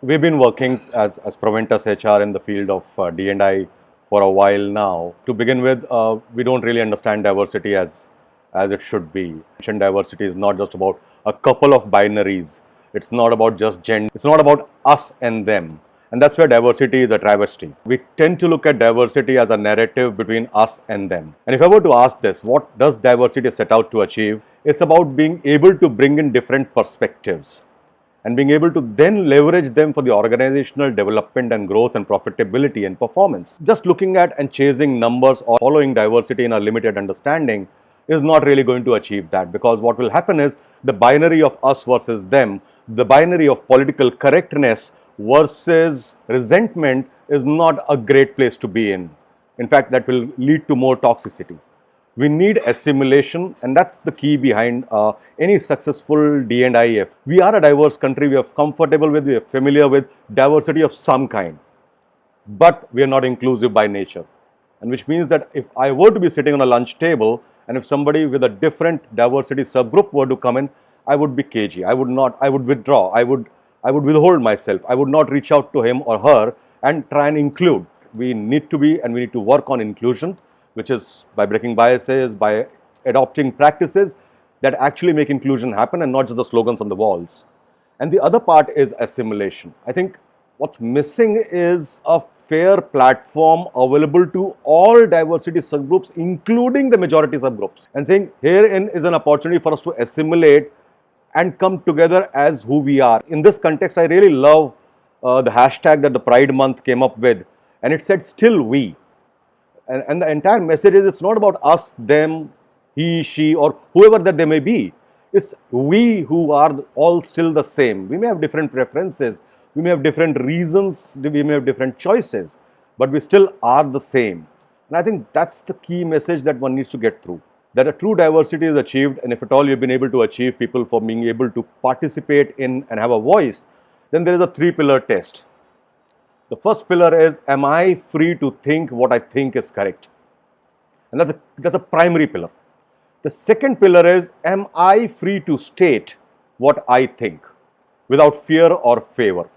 We've been working as Proventus HR in the field of D&I for a while now. To begin with, we don't really understand diversity as it should be. Diversity is not just about a couple of binaries. It's not about just gender. It's not about us and them. And that's where diversity is a travesty. We tend to look at diversity as a narrative between us and them. And if I were to ask this, what does diversity set out to achieve? It's about being able to bring in different perspectives and being able to then leverage them for the organizational development and growth and profitability and performance. Just looking at and chasing numbers or following diversity in a limited understanding is not really going to achieve that, because what will happen is the binary of us versus them, the binary of political correctness versus resentment is not a great place to be in. In fact, that will lead to more toxicity. We need assimilation, and that's the key behind any successful D&I. We are a diverse country. We are comfortable with, we are familiar with diversity of some kind, but we are not inclusive by nature. And which means that if I were to be sitting on a lunch table and if somebody with a different diversity subgroup were to come in, I would be cagey. I would withdraw. I would withhold myself. I would not reach out to him or her and try and include. We need to be, and we need to work on inclusion, which is by breaking biases, by adopting practices that actually make inclusion happen and not just the slogans on the walls. And the other part is assimilation. I think what's missing is a fair platform available to all diversity subgroups, including the majority subgroups, and saying herein is an opportunity for us to assimilate and come together as who we are. In this context, I really love the hashtag that the Pride Month came up with, and it said still we. And the entire message is, it's not about us, them, he, she, or whoever that they may be. It's we who are all still the same. We may have different preferences, we may have different reasons, we may have different choices, but we still are the same. And I think that's the key message that one needs to get through. That a true diversity is achieved, and if at all you've been able to achieve people for being able to participate in and have a voice, then there is a three-pillar test. The first pillar is, am I free to think what I think is correct? And that's a primary pillar. The second pillar is, am I free to state what I think without fear or favor?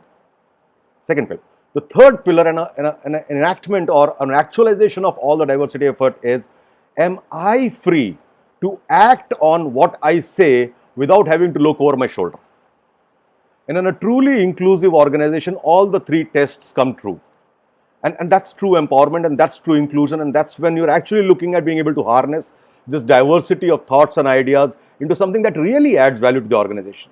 Second pillar. The third pillar, and an enactment or an actualization of all the diversity effort is, am I free to act on what I say without having to look over my shoulder? And in a truly inclusive organization, all the three tests come true. And that's true empowerment, and that's true inclusion, and that's when you're actually looking at being able to harness this diversity of thoughts and ideas into something that really adds value to the organization.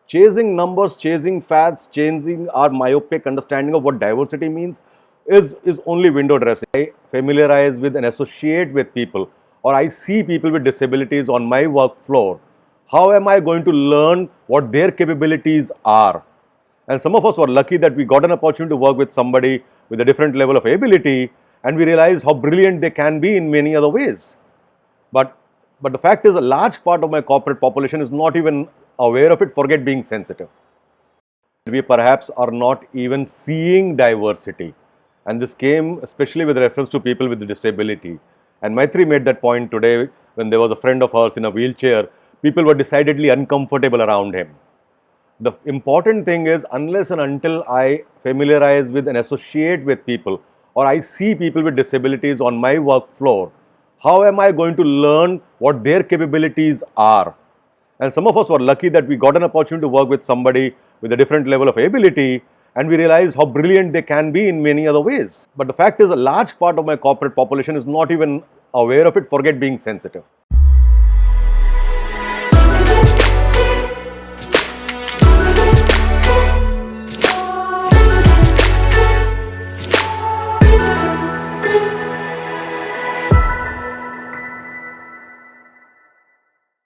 Chasing numbers, chasing fads, changing our myopic understanding of what diversity means is only window dressing. I familiarize with and associate with people, or I see people with disabilities on my work floor. How am I going to learn what their capabilities are? And some of us were lucky that we got an opportunity to work with somebody with a different level of ability, and we realized how brilliant they can be in many other ways. But the fact is, a large part of my corporate population is not even aware of it, forget being sensitive. We perhaps are not even seeing diversity. And this came especially with reference to people with disability. And Maitri made that point today when there was a friend of hers in a wheelchair. People were decidedly uncomfortable around him. The important thing is, unless and until I familiarize with and associate with people, or I see people with disabilities on my work floor, how am I going to learn what their capabilities are? And some of us were lucky that we got an opportunity to work with somebody with a different level of ability, and we realized how brilliant they can be in many other ways. But the fact is, a large part of my corporate population is not even aware of it, forget being sensitive.